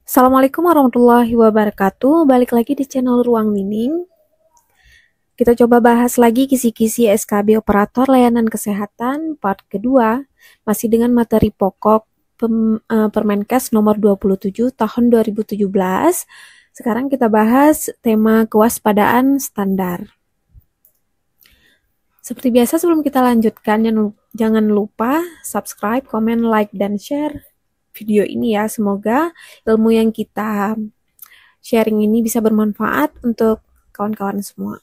Assalamualaikum warahmatullahi wabarakatuh. Balik lagi di channel Ruang Nining. Kita coba bahas lagi kisi-kisi SKB Operator Layanan Kesehatan part kedua, masih dengan materi pokok Permenkes nomor 27 tahun 2017. Sekarang kita bahas tema kewaspadaan standar. Seperti biasa, sebelum kita lanjutkan, jangan lupa subscribe, komen, like, dan share video ini ya. Semoga ilmu yang kita sharing ini bisa bermanfaat untuk kawan-kawan semua.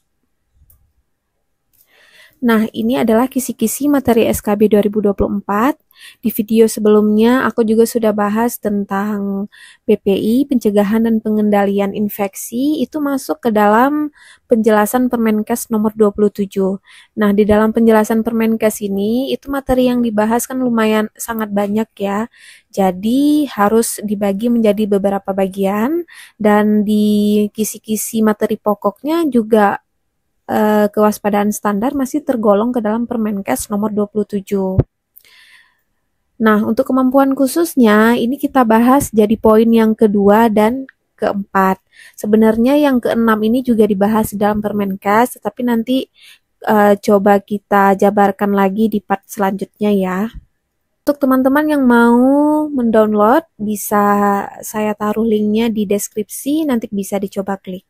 Nah, ini adalah kisi-kisi materi SKB 2024. Di video sebelumnya, aku juga sudah bahas tentang PPI, pencegahan dan pengendalian infeksi, itu masuk ke dalam penjelasan Permenkes nomor 27. Nah, di dalam penjelasan Permenkes ini, itu materi yang dibahas kan lumayan sangat banyak ya. Jadi, harus dibagi menjadi beberapa bagian, dan di kisi-kisi materi pokoknya juga kewaspadaan standar masih tergolong ke dalam Permenkes nomor 27. Nah, untuk kemampuan khususnya, ini kita bahas jadi poin yang kedua dan keempat. Sebenarnya yang keenam ini juga dibahas dalam Permenkes, tetapi nanti coba kita jabarkan lagi di part selanjutnya ya. Untuk teman-teman yang mau mendownload, bisa saya taruh linknya di deskripsi, nanti bisa dicoba klik.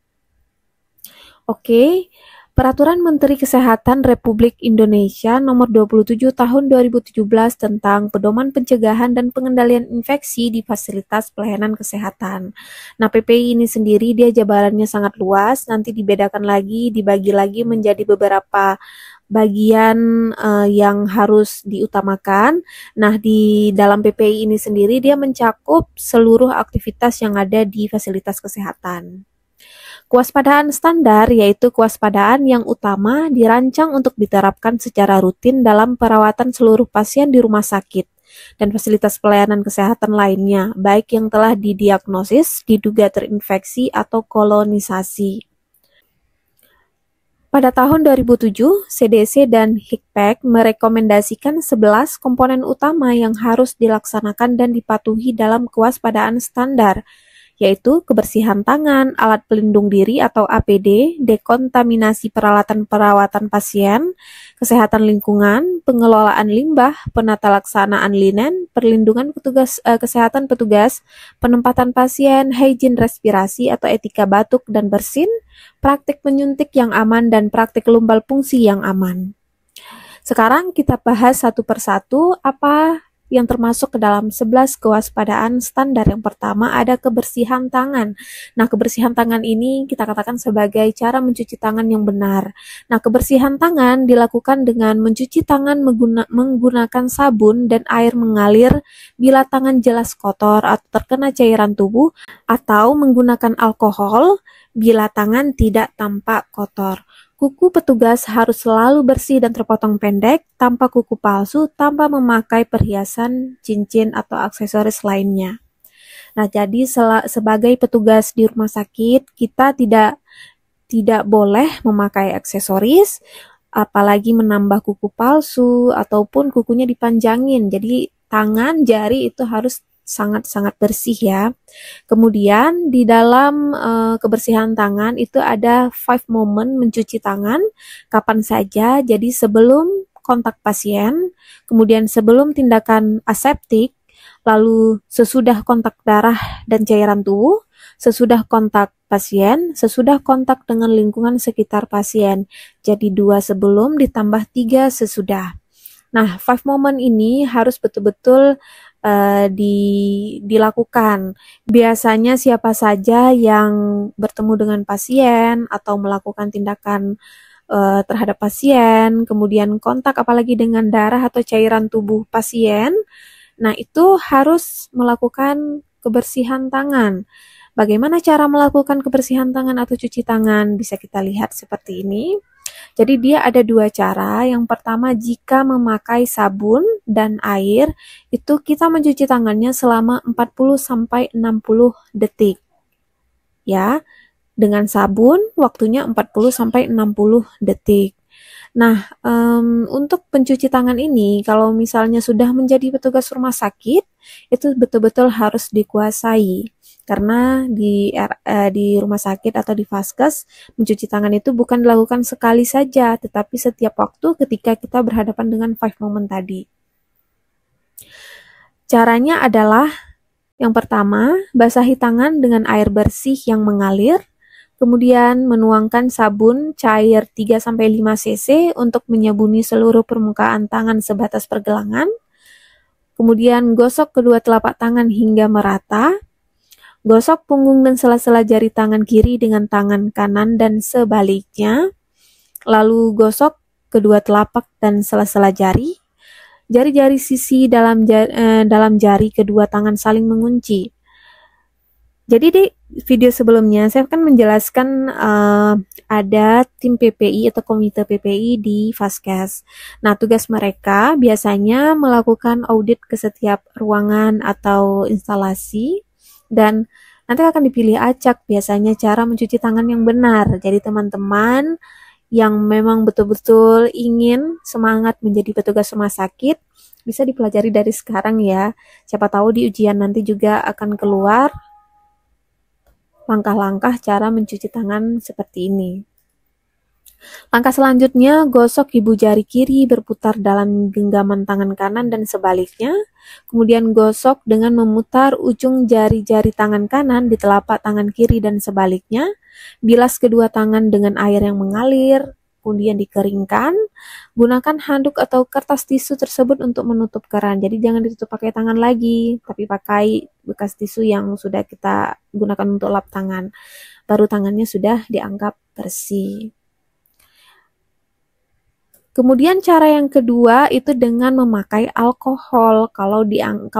Oke. Peraturan Menteri Kesehatan Republik Indonesia Nomor 27 Tahun 2017 tentang pedoman pencegahan dan pengendalian infeksi di fasilitas pelayanan kesehatan. Nah, PPI ini sendiri dia jabarannya sangat luas, nanti dibedakan lagi, dibagi lagi menjadi beberapa bagian yang harus diutamakan. Nah, di dalam PPI ini sendiri dia mencakup seluruh aktivitas yang ada di fasilitas kesehatan. Kewaspadaan standar yaitu kewaspadaan yang utama dirancang untuk diterapkan secara rutin dalam perawatan seluruh pasien di rumah sakit dan fasilitas pelayanan kesehatan lainnya, baik yang telah didiagnosis, diduga terinfeksi, atau kolonisasi. Pada tahun 2007, CDC dan HICPEC merekomendasikan 11 komponen utama yang harus dilaksanakan dan dipatuhi dalam kewaspadaan standar, yaitu kebersihan tangan, alat pelindung diri atau APD, dekontaminasi peralatan perawatan pasien, kesehatan lingkungan, pengelolaan limbah, penata laksanaan linen, perlindungan kesehatan petugas, penempatan pasien, higien respirasi atau etika batuk dan bersin, praktik menyuntik yang aman dan praktik lumbal fungsi yang aman. Sekarang kita bahas satu persatu apa yang termasuk ke dalam 11 kewaspadaan standar. Yang pertama ada kebersihan tangan. Nah, kebersihan tangan ini kita katakan sebagai cara mencuci tangan yang benar. Nah, kebersihan tangan dilakukan dengan mencuci tangan menggunakan sabun dan air mengalir bila tangan jelas kotor atau terkena cairan tubuh, atau menggunakan alkohol bila tangan tidak tampak kotor. Kuku petugas harus selalu bersih dan terpotong pendek, tanpa kuku palsu, tanpa memakai perhiasan, cincin, atau aksesoris lainnya. Nah, jadi sebagai petugas di rumah sakit, kita tidak boleh memakai aksesoris, apalagi menambah kuku palsu, ataupun kukunya dipanjangin. Jadi, tangan, jari itu harus sangat-sangat bersih ya. Kemudian di dalam kebersihan tangan itu ada 5 moment mencuci tangan kapan saja. Jadi sebelum kontak pasien, kemudian sebelum tindakan aseptik, lalu sesudah kontak darah dan cairan tubuh, sesudah kontak pasien, sesudah kontak dengan lingkungan sekitar pasien. Jadi 2 sebelum ditambah 3 sesudah. Nah, 5 moment ini harus betul-betul dilakukan. Biasanya siapa saja yang bertemu dengan pasien atau melakukan tindakan terhadap pasien, kemudian kontak apalagi dengan darah atau cairan tubuh pasien, nah itu harus melakukan kebersihan tangan. Bagaimana cara melakukan kebersihan tangan atau cuci tangan? Bisa kita lihat seperti ini. Jadi dia ada 2 cara. Yang pertama, jika memakai sabun dan air, itu kita mencuci tangannya selama 40-60 detik. Ya, dengan sabun waktunya 40-60 detik. Nah, untuk pencuci tangan ini, kalau misalnya sudah menjadi petugas rumah sakit, itu betul-betul harus dikuasai. Karena di rumah sakit atau di vaskes, mencuci tangan itu bukan dilakukan sekali saja, tetapi setiap waktu ketika kita berhadapan dengan 5 moment tadi. Caranya adalah yang pertama, basahi tangan dengan air bersih yang mengalir, kemudian menuangkan sabun cair 3-5 cc untuk menyabuni seluruh permukaan tangan sebatas pergelangan, kemudian gosok kedua telapak tangan hingga merata, gosok punggung dan sela-sela jari tangan kiri dengan tangan kanan dan sebaliknya, lalu gosok kedua telapak dan sela-sela jari. Jari-jari sisi dalam jari kedua tangan saling mengunci. Jadi di video sebelumnya saya akan menjelaskan ada tim PPI atau komite PPI di Vaskes. Nah, tugas mereka biasanya melakukan audit ke setiap ruangan atau instalasi dan nanti akan dipilih acak biasanya cara mencuci tangan yang benar. Jadi teman-teman yang memang betul-betul ingin semangat menjadi petugas rumah sakit, bisa dipelajari dari sekarang ya. Siapa tahu di ujian nanti juga akan keluar langkah-langkah cara mencuci tangan seperti ini. Langkah selanjutnya, gosok ibu jari kiri berputar dalam genggaman tangan kanan dan sebaliknya. Kemudian gosok dengan memutar ujung jari-jari tangan kanan di telapak tangan kiri dan sebaliknya. Bilas kedua tangan dengan air yang mengalir, kemudian dikeringkan. Gunakan handuk atau kertas tisu tersebut untuk menutup keran. Jadi jangan ditutup pakai tangan lagi, tapi pakai bekas tisu yang sudah kita gunakan untuk lap tangan. Baru tangannya sudah dianggap bersih. Kemudian cara yang kedua itu dengan memakai alkohol. Kalau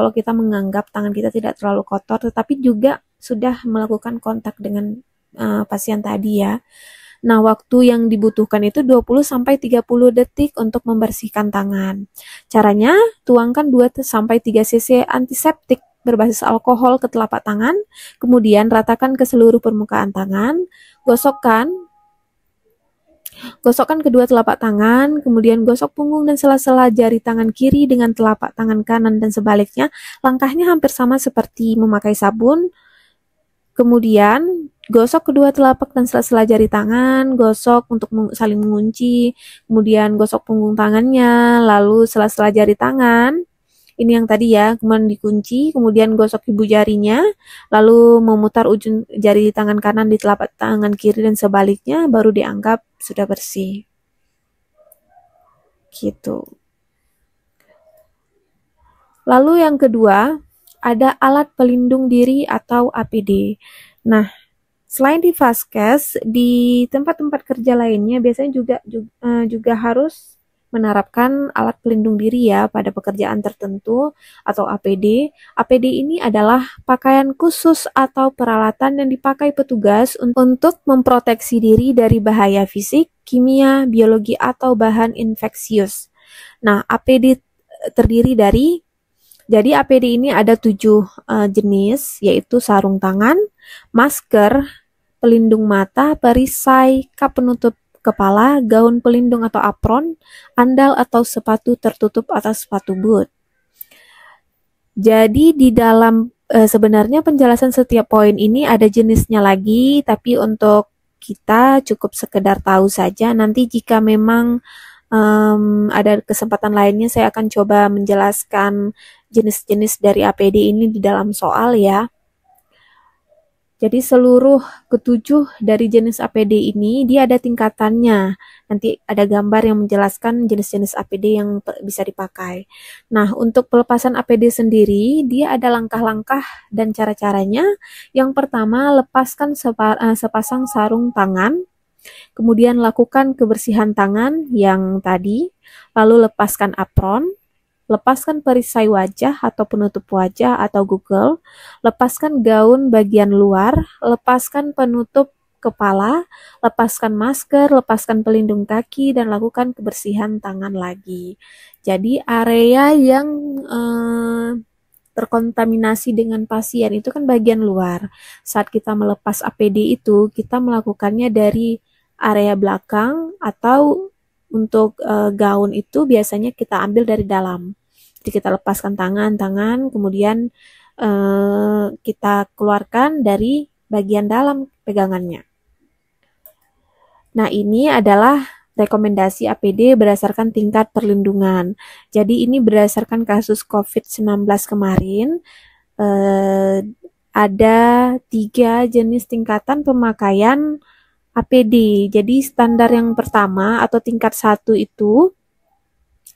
kita menganggap tangan kita tidak terlalu kotor, tetapi juga sudah melakukan kontak dengan pasien tadi ya. Nah, waktu yang dibutuhkan itu 20-30 detik untuk membersihkan tangan. Caranya, tuangkan 2-3 cc antiseptik berbasis alkohol ke telapak tangan, kemudian ratakan ke seluruh permukaan tangan, gosokkan kedua telapak tangan, kemudian gosok punggung dan sela-sela jari tangan kiri dengan telapak tangan kanan dan sebaliknya. Langkahnya hampir sama seperti memakai sabun. Kemudian gosok kedua telapak dan sela-sela jari tangan, gosok untuk saling mengunci, kemudian gosok punggung tangannya, lalu sela-sela jari tangan. Ini yang tadi ya, kemudian dikunci, kemudian gosok ibu jarinya, lalu memutar ujung jari tangan kanan di telapak tangan kiri dan sebaliknya, baru dianggap sudah bersih. Gitu. Lalu yang kedua, ada alat pelindung diri atau APD. Nah, selain di Vaskes, di tempat-tempat kerja lainnya biasanya juga harus menerapkan alat pelindung diri ya pada pekerjaan tertentu atau APD. APD ini adalah pakaian khusus atau peralatan yang dipakai petugas untuk memproteksi diri dari bahaya fisik, kimia, biologi, atau bahan infeksius. Nah, APD terdiri dari Jadi APD ini ada 7 jenis, yaitu sarung tangan, masker, pelindung mata, perisai, kap penutup kepala, gaun pelindung atau apron, andal atau sepatu tertutup atau sepatu boot. Jadi di dalam sebenarnya penjelasan setiap poin ini ada jenisnya lagi, tapi untuk kita cukup sekedar tahu saja. Nanti jika memang ada kesempatan lainnya saya akan coba menjelaskan jenis-jenis dari APD ini di dalam soal ya. Jadi seluruh ketujuh dari jenis APD ini dia ada tingkatannya. Nanti ada gambar yang menjelaskan jenis-jenis APD yang bisa dipakai. Nah, untuk pelepasan APD sendiri dia ada langkah-langkah dan cara-caranya. Yang pertama, lepaskan sepasang sarung tangan. Kemudian lakukan kebersihan tangan yang tadi, lalu lepaskan apron, lepaskan perisai wajah atau penutup wajah atau Google, lepaskan gaun bagian luar, lepaskan penutup kepala, lepaskan masker, lepaskan pelindung kaki, dan lakukan kebersihan tangan lagi. Jadi area yang terkontaminasi dengan pasien itu kan bagian luar. Saat kita melepas APD itu, kita melakukannya dari area belakang atau untuk gaun itu biasanya kita ambil dari dalam. Jadi kita lepaskan tangan, kemudian kita keluarkan dari bagian dalam pegangannya. Nah, ini adalah rekomendasi APD berdasarkan tingkat perlindungan. Jadi ini berdasarkan kasus COVID-19 kemarin, ada 3 jenis tingkatan pemakaian APD. Jadi standar yang pertama atau tingkat 1 itu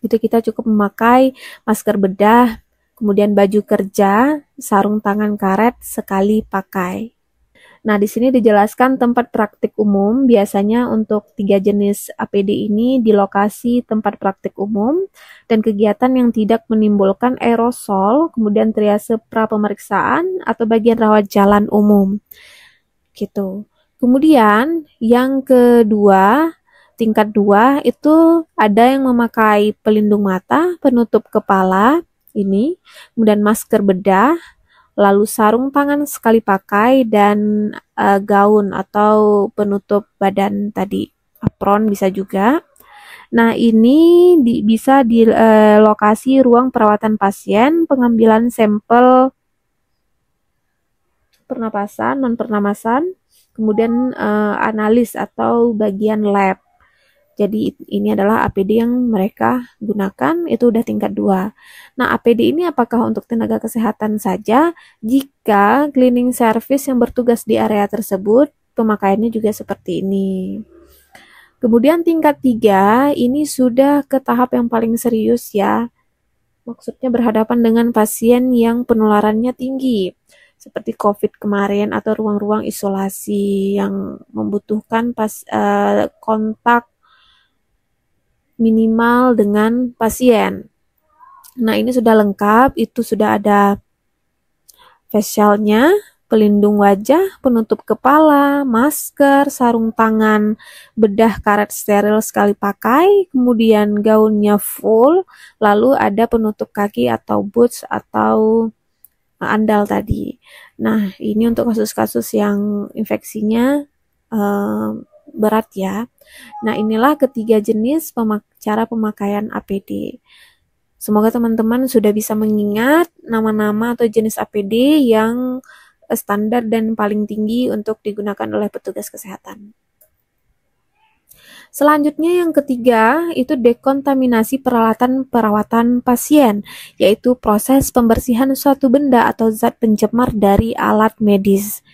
kita cukup memakai masker bedah, kemudian baju kerja, sarung tangan karet sekali pakai. Nah, di sini dijelaskan tempat praktik umum. Biasanya untuk 3 jenis APD ini di lokasi tempat praktik umum dan kegiatan yang tidak menimbulkan aerosol, kemudian triase pra pemeriksaan atau bagian rawat jalan umum. Gitu. Kemudian yang kedua, tingkat 2 itu ada yang memakai pelindung mata, penutup kepala ini, kemudian masker bedah, lalu sarung tangan sekali pakai dan gaun atau penutup badan tadi, apron bisa juga. Nah, ini bisa di lokasi ruang perawatan pasien, pengambilan sampel pernapasan, non pernapasan, kemudian analis atau bagian lab. Jadi ini adalah APD yang mereka gunakan, itu udah tingkat 2. Nah, APD ini apakah untuk tenaga kesehatan saja? Jika cleaning service yang bertugas di area tersebut, pemakaiannya juga seperti ini. Kemudian tingkat 3, ini sudah ke tahap yang paling serius ya. Maksudnya berhadapan dengan pasien yang penularannya tinggi, seperti COVID kemarin atau ruang-ruang isolasi yang membutuhkan kontak minimal dengan pasien. Nah, ini sudah lengkap, itu sudah ada facialnya, pelindung wajah, penutup kepala, masker, sarung tangan, bedah karet steril sekali pakai, kemudian gaunnya full, lalu ada penutup kaki atau boots atau andal tadi. Nah, ini untuk kasus-kasus yang infeksinya berat ya. Nah, inilah ketiga jenis cara pemakaian APD. Semoga teman-teman sudah bisa mengingat nama-nama atau jenis APD yang standar dan paling tinggi untuk digunakan oleh petugas kesehatan. Selanjutnya yang ketiga itu dekontaminasi peralatan perawatan pasien, yaitu proses pembersihan suatu benda atau zat pencemar dari alat medis.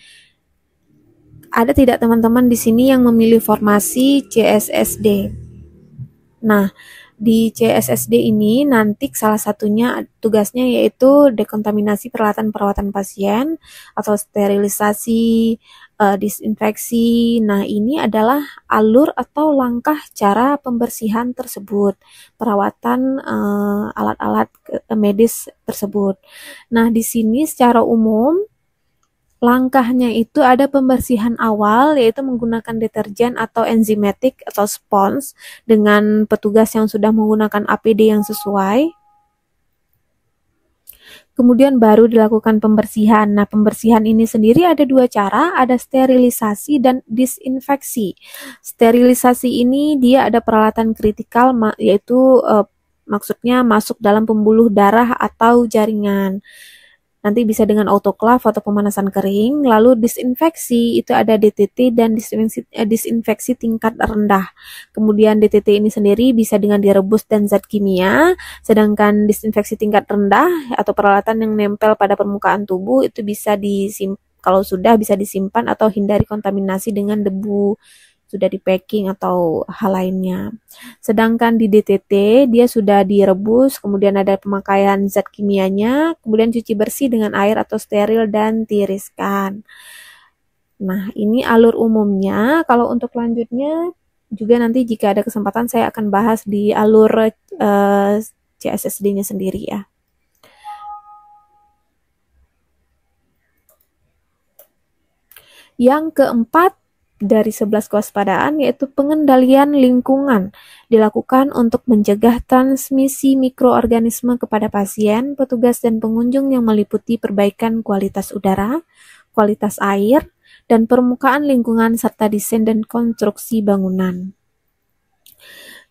Ada tidak teman-teman di sini yang memilih formasi CSSD? Nah, di CSSD ini nanti salah satunya tugasnya yaitu dekontaminasi peralatan perawatan pasien atau sterilisasi, disinfeksi. Nah, ini adalah alur atau langkah cara pembersihan tersebut, perawatan alat-alat medis tersebut. Nah, di sini secara umum langkahnya itu ada pembersihan awal, yaitu menggunakan deterjen atau enzimatik atau spons dengan petugas yang sudah menggunakan APD yang sesuai. Kemudian baru dilakukan pembersihan. Nah, pembersihan ini sendiri ada 2 cara, ada sterilisasi dan disinfeksi. Sterilisasi ini dia ada peralatan kritikal, yaitu maksudnya masuk dalam pembuluh darah atau jaringan. Nanti bisa dengan autoclave atau pemanasan kering. Lalu disinfeksi itu ada DTT dan disinfeksi tingkat rendah. Kemudian DTT ini sendiri bisa dengan direbus dan zat kimia. Sedangkan disinfeksi tingkat rendah atau peralatan yang nempel pada permukaan tubuh itu bisa kalau sudah bisa disimpan atau hindari kontaminasi dengan debu, sudah di packing atau hal lainnya. Sedangkan di DTT dia sudah direbus, kemudian ada pemakaian zat kimianya, kemudian cuci bersih dengan air atau steril dan tiriskan. Nah, ini alur umumnya. Kalau untuk lanjutnya juga nanti jika ada kesempatan saya akan bahas di alur CSSD-nya sendiri ya. Yang keempat dari 11 kewaspadaan yaitu pengendalian lingkungan dilakukan untuk mencegah transmisi mikroorganisme kepada pasien, petugas dan pengunjung yang meliputi perbaikan kualitas udara, kualitas air, dan permukaan lingkungan serta desain dan konstruksi bangunan.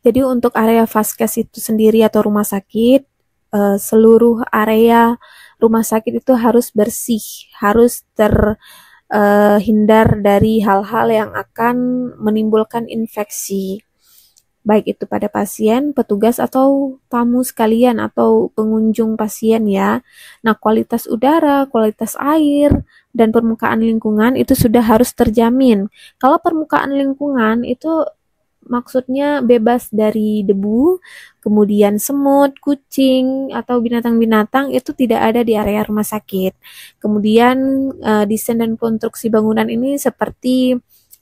Jadi untuk area vaskes itu sendiri atau rumah sakit, seluruh area rumah sakit itu harus bersih, harus terhindar dari hal-hal yang akan menimbulkan infeksi, baik itu pada pasien, petugas, atau tamu sekalian, atau pengunjung pasien ya. Nah, kualitas udara, kualitas air, dan permukaan lingkungan itu sudah harus terjamin. Kalau permukaan lingkungan itu maksudnya bebas dari debu, kemudian semut, kucing, atau binatang-binatang itu tidak ada di area rumah sakit. Kemudian desain dan konstruksi bangunan ini seperti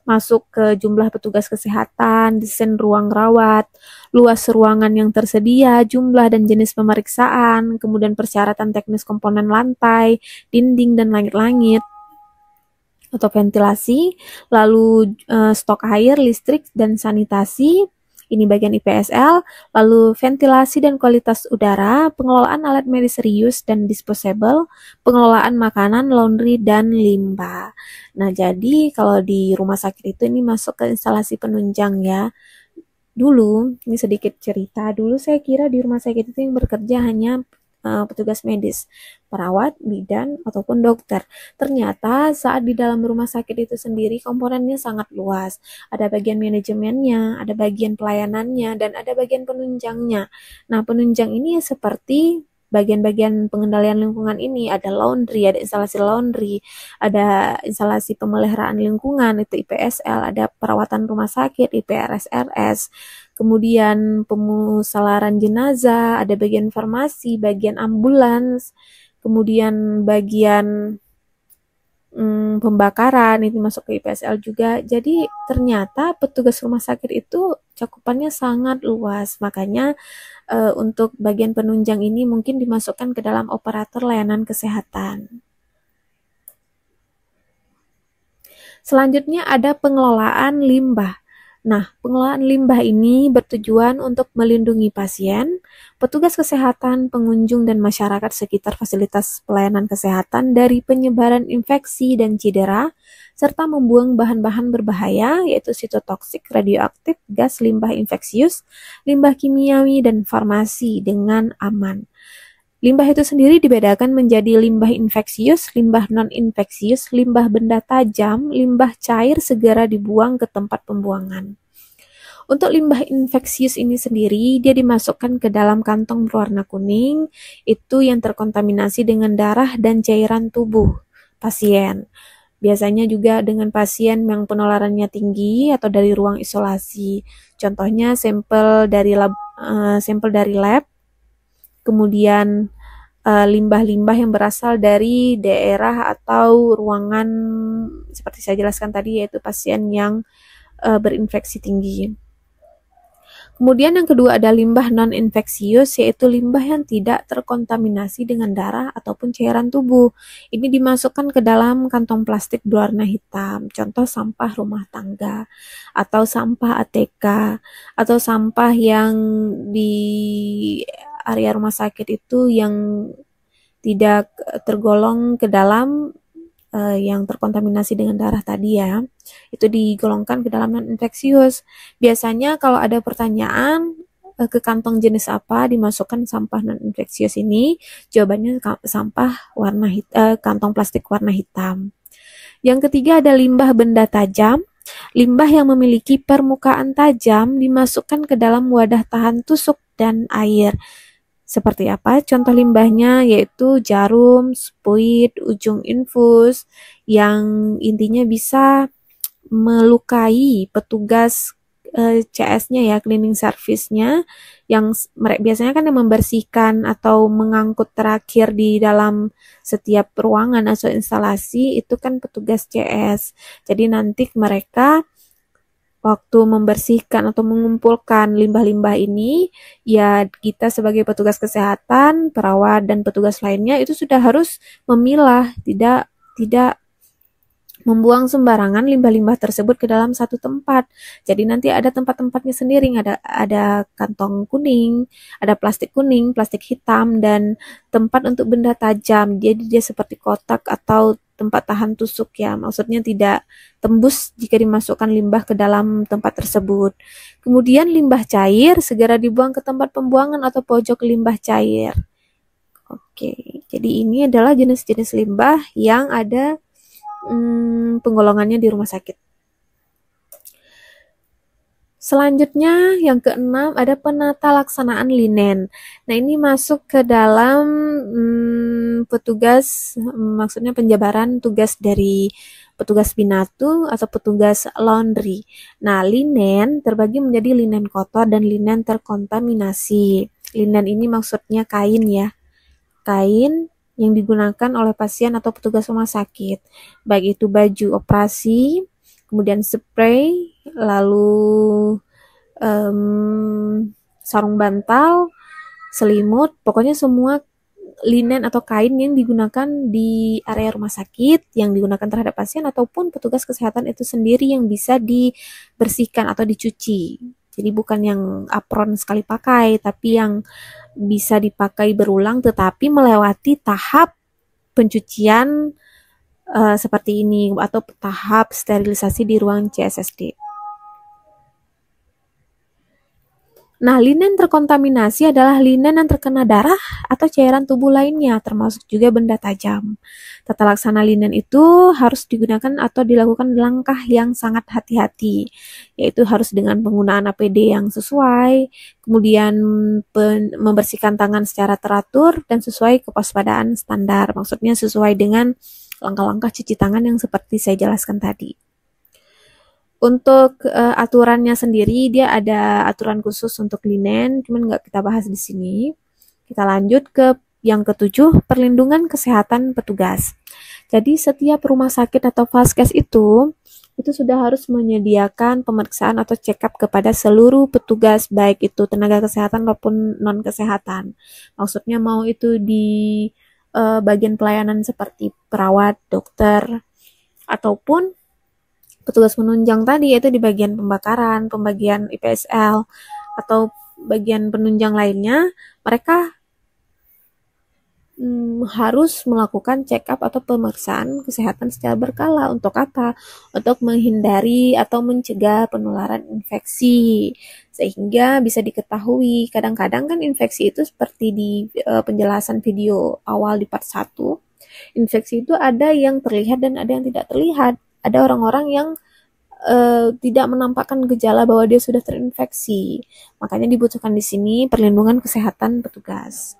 masuk ke jumlah petugas kesehatan, desain ruang rawat, luas ruangan yang tersedia, jumlah dan jenis pemeriksaan, kemudian persyaratan teknis komponen lantai, dinding, dan langit-langit atau ventilasi, lalu stok air, listrik, dan sanitasi, ini bagian IPSL, lalu ventilasi dan kualitas udara, pengelolaan alat medis serius dan disposable, pengelolaan makanan, laundry, dan limbah. Nah, jadi kalau di rumah sakit itu ini masuk ke instalasi penunjang ya. Dulu, ini sedikit cerita, dulu saya kira di rumah sakit itu yang bekerja hanya petugas medis, perawat, bidan, ataupun dokter. Ternyata saat di dalam rumah sakit itu sendiri komponennya sangat luas. Ada bagian manajemennya, ada bagian pelayanannya, dan ada bagian penunjangnya. Nah, penunjang ini seperti bagian-bagian pengendalian lingkungan ini, ada laundry, ada instalasi laundry, ada instalasi pemeliharaan lingkungan, itu IPSL, ada perawatan rumah sakit, IPRSRS, kemudian pemusalaran jenazah, ada bagian farmasi, bagian ambulans, kemudian bagian pembakaran, itu masuk ke IPSL juga. Jadi ternyata petugas rumah sakit itu cakupannya sangat luas, makanya untuk bagian penunjang ini mungkin dimasukkan ke dalam operator layanan kesehatan. Selanjutnya ada pengelolaan limbah. Nah, pengelolaan limbah ini bertujuan untuk melindungi pasien, petugas kesehatan, pengunjung, dan masyarakat sekitar fasilitas pelayanan kesehatan dari penyebaran infeksi dan cedera, serta membuang bahan-bahan berbahaya, yaitu sitotoksik, radioaktif, gas limbah infeksius, limbah kimiawi, dan farmasi dengan aman. Limbah itu sendiri dibedakan menjadi limbah infeksius, limbah non-infeksius, limbah benda tajam, limbah cair segera dibuang ke tempat pembuangan. Untuk limbah infeksius ini sendiri, dia dimasukkan ke dalam kantong berwarna kuning, itu yang terkontaminasi dengan darah dan cairan tubuh pasien. Biasanya juga dengan pasien yang penularannya tinggi atau dari ruang isolasi. Contohnya sampel dari lab, kemudian limbah-limbah yang berasal dari daerah atau ruangan seperti saya jelaskan tadi, yaitu pasien yang berinfeksi tinggi. Kemudian yang kedua ada limbah non-infeksius, yaitu limbah yang tidak terkontaminasi dengan darah ataupun cairan tubuh. Ini dimasukkan ke dalam kantong plastik berwarna hitam, contoh sampah rumah tangga, atau sampah ATK, atau sampah yang di area rumah sakit itu yang tidak tergolong ke dalam yang terkontaminasi dengan darah tadi ya, itu digolongkan ke dalam non-infeksius. Biasanya kalau ada pertanyaan ke kantong jenis apa dimasukkan sampah non-infeksius ini, jawabannya sampah kantong plastik warna hitam. Yang ketiga ada limbah benda tajam. Limbah yang memiliki permukaan tajam dimasukkan ke dalam wadah tahan tusuk dan air. Seperti apa? Contoh limbahnya yaitu jarum, spuit, ujung infus, yang intinya bisa melukai petugas CS-nya ya, cleaning service-nya, yang biasanya kan yang membersihkan atau mengangkut terakhir di dalam setiap ruangan atau instalasi itu kan petugas CS. Jadi nanti mereka waktu membersihkan atau mengumpulkan limbah-limbah ini, ya kita sebagai petugas kesehatan, perawat, dan petugas lainnya itu sudah harus memilah, tidak membuang sembarangan limbah-limbah tersebut ke dalam satu tempat. Jadi nanti ada tempat-tempatnya sendiri, ada kantong kuning, ada plastik kuning, plastik hitam, dan tempat untuk benda tajam. Jadi dia seperti kotak atau tempat tahan tusuk ya, maksudnya tidak tembus jika dimasukkan limbah ke dalam tempat tersebut. Kemudian limbah cair segera dibuang ke tempat pembuangan atau pojok limbah cair. Oke. Jadi ini adalah jenis-jenis limbah yang ada penggolongannya di rumah sakit. Selanjutnya yang keenam ada penata laksanaan linen. Nah ini masuk ke dalam petugas, maksudnya penjabaran tugas dari petugas binatu atau petugas laundry. Nah linen terbagi menjadi linen kotor dan linen terkontaminasi. Linen ini maksudnya kain ya, kain yang digunakan oleh pasien atau petugas rumah sakit, baik itu baju operasi, kemudian spray, lalu sarung bantal, selimut, pokoknya semua linen atau kain yang digunakan di area rumah sakit, yang digunakan terhadap pasien ataupun petugas kesehatan itu sendiri yang bisa dibersihkan atau dicuci. Jadi bukan yang apron sekali pakai, tapi yang bisa dipakai berulang tetapi melewati tahap pencucian seperti ini atau tahap sterilisasi di ruang CSSD. Nah, linen terkontaminasi adalah linen yang terkena darah atau cairan tubuh lainnya, termasuk juga benda tajam. Tata laksana linen itu harus digunakan atau dilakukan langkah yang sangat hati-hati, yaitu harus dengan penggunaan APD yang sesuai, kemudian membersihkan tangan secara teratur dan sesuai kewaspadaan standar, maksudnya sesuai dengan langkah-langkah cuci tangan yang seperti saya jelaskan tadi. Untuk aturannya sendiri, dia ada aturan khusus untuk linen, cuman nggak kita bahas di sini. Kita lanjut ke yang ketujuh, perlindungan kesehatan petugas. Jadi setiap rumah sakit atau vaskes itu sudah harus menyediakan pemeriksaan atau check-up kepada seluruh petugas, baik itu tenaga kesehatan maupun non-kesehatan. Maksudnya mau itu di bagian pelayanan seperti perawat, dokter, ataupun petugas penunjang tadi, yaitu di bagian pembakaran, pembagian IPSL, atau bagian penunjang lainnya, mereka harus melakukan check-up atau pemeriksaan kesehatan secara berkala. Untuk apa? Untuk menghindari atau mencegah penularan infeksi, sehingga bisa diketahui. Kadang-kadang kan infeksi itu seperti di penjelasan video awal di part 1, infeksi itu ada yang terlihat dan ada yang tidak terlihat. Ada orang-orang yang tidak menampakkan gejala bahwa dia sudah terinfeksi. Makanya dibutuhkan di sini perlindungan kesehatan petugas.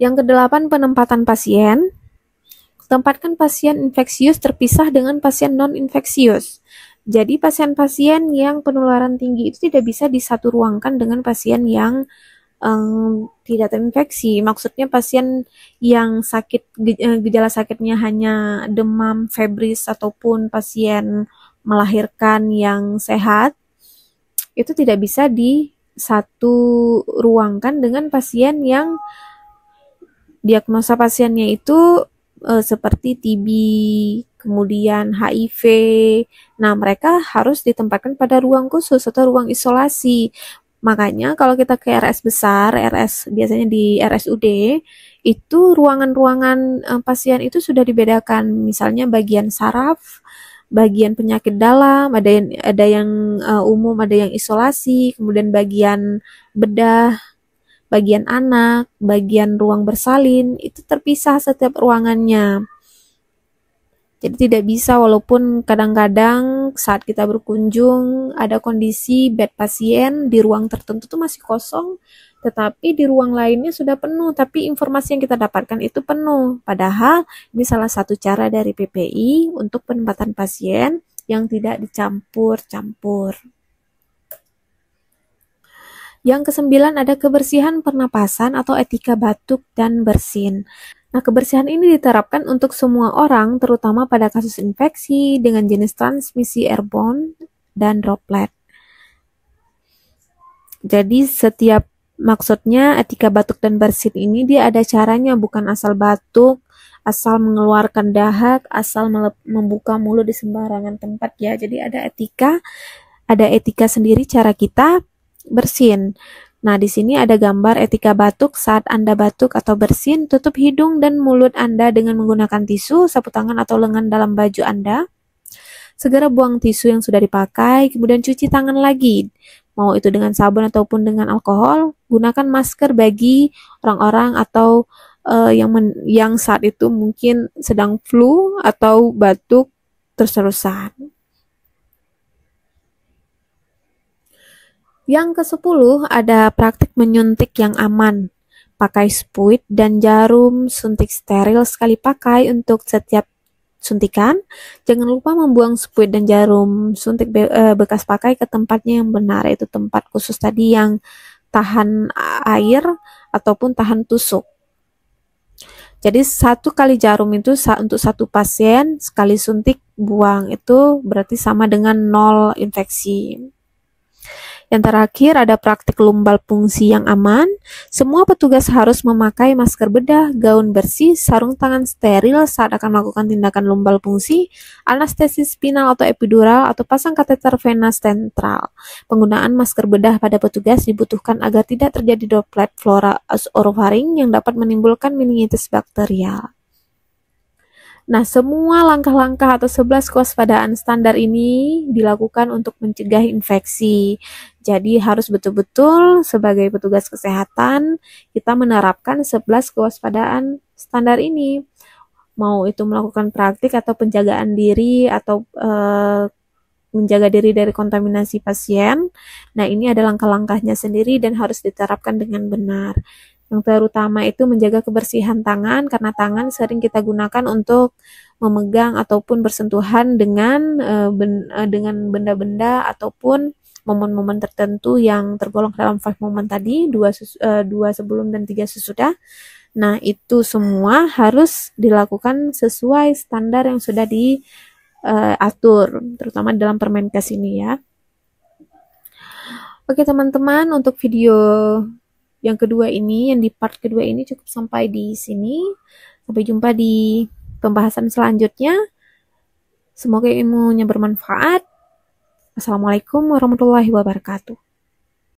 Yang kedelapan, penempatan pasien. Tempatkan pasien infeksius terpisah dengan pasien non-infeksius. Jadi pasien-pasien yang penularan tinggi itu tidak bisa disatu ruangkan dengan pasien yang tidak terinfeksi. Maksudnya pasien yang sakit, gejala sakitnya hanya demam, febris, ataupun pasien melahirkan yang sehat, itu tidak bisa disatu ruangkan dengan pasien yang diagnosa pasiennya itu seperti TB, kemudian HIV. Nah, mereka harus ditempatkan pada ruang khusus atau ruang isolasi. Makanya kalau kita ke RS besar, biasanya di RSUD, itu ruangan-ruangan pasien itu sudah dibedakan. Misalnya bagian saraf, bagian penyakit dalam, ada yang umum, ada yang isolasi, kemudian bagian bedah, bagian anak, bagian ruang bersalin, itu terpisah setiap ruangannya. Jadi tidak bisa, walaupun kadang-kadang saat kita berkunjung ada kondisi bed pasien di ruang tertentu tuh masih kosong, tetapi di ruang lainnya sudah penuh, tapi informasi yang kita dapatkan itu penuh. Padahal ini salah satu cara dari PPI untuk penempatan pasien yang tidak dicampur-campur. Yang kesembilan ada kebersihan pernapasan atau etika batuk dan bersin. Nah, kebersihan ini diterapkan untuk semua orang, terutama pada kasus infeksi dengan jenis transmisi airborne dan droplet. Jadi maksudnya etika batuk dan bersin ini dia ada caranya, bukan asal batuk, asal mengeluarkan dahak, asal membuka mulut di sembarangan tempat ya. Jadi ada etika sendiri cara kita bersin. Nah, di sini ada gambar etika batuk. Saat Anda batuk atau bersin, tutup hidung dan mulut Anda dengan menggunakan tisu, sapu tangan atau lengan dalam baju Anda. Segera buang tisu yang sudah dipakai, kemudian cuci tangan lagi. Mau itu dengan sabun ataupun dengan alkohol. Gunakan masker bagi orang-orang atau yang saat itu mungkin sedang flu atau batuk terus-terusan. Yang ke-10 ada praktik menyuntik yang aman. Pakai spuit dan jarum suntik steril sekali pakai untuk setiap suntikan. Jangan lupa membuang spuit dan jarum suntik bekas pakai ke tempatnya yang benar, yaitu tempat khusus tadi yang tahan air ataupun tahan tusuk. Jadi 1 kali jarum itu untuk 1 pasien, sekali suntik buang, itu berarti sama dengan 0 infeksi. Yang terakhir ada praktik lumbal fungsi yang aman. Semua petugas harus memakai masker bedah, gaun bersih, sarung tangan steril saat akan melakukan tindakan lumbal fungsi, anestesi spinal atau epidural, atau pasang kateter vena sentral. Penggunaan masker bedah pada petugas dibutuhkan agar tidak terjadi droplet flora orofaring yang dapat menimbulkan meningitis bakterial. Nah, semua langkah-langkah atau 11 kewaspadaan standar ini dilakukan untuk mencegah infeksi. Jadi harus betul-betul sebagai petugas kesehatan kita menerapkan 11 kewaspadaan standar ini. Mau itu melakukan praktik atau penjagaan diri atau menjaga diri dari kontaminasi pasien. Nah, ini ada langkah-langkahnya sendiri dan harus diterapkan dengan benar. Yang terutama itu menjaga kebersihan tangan, karena tangan sering kita gunakan untuk memegang ataupun bersentuhan dengan benda-benda ataupun momen-momen tertentu yang tergolong dalam 5 moment tadi, 2 sebelum dan 3 sesudah. Nah, itu semua harus dilakukan sesuai standar yang sudah diatur, terutama dalam Permenkes ini ya. Oke teman-teman, untuk video yang kedua ini, yang di part kedua ini cukup sampai di sini. Sampai jumpa di pembahasan selanjutnya. Semoga ilmunya bermanfaat. Assalamualaikum warahmatullahi wabarakatuh.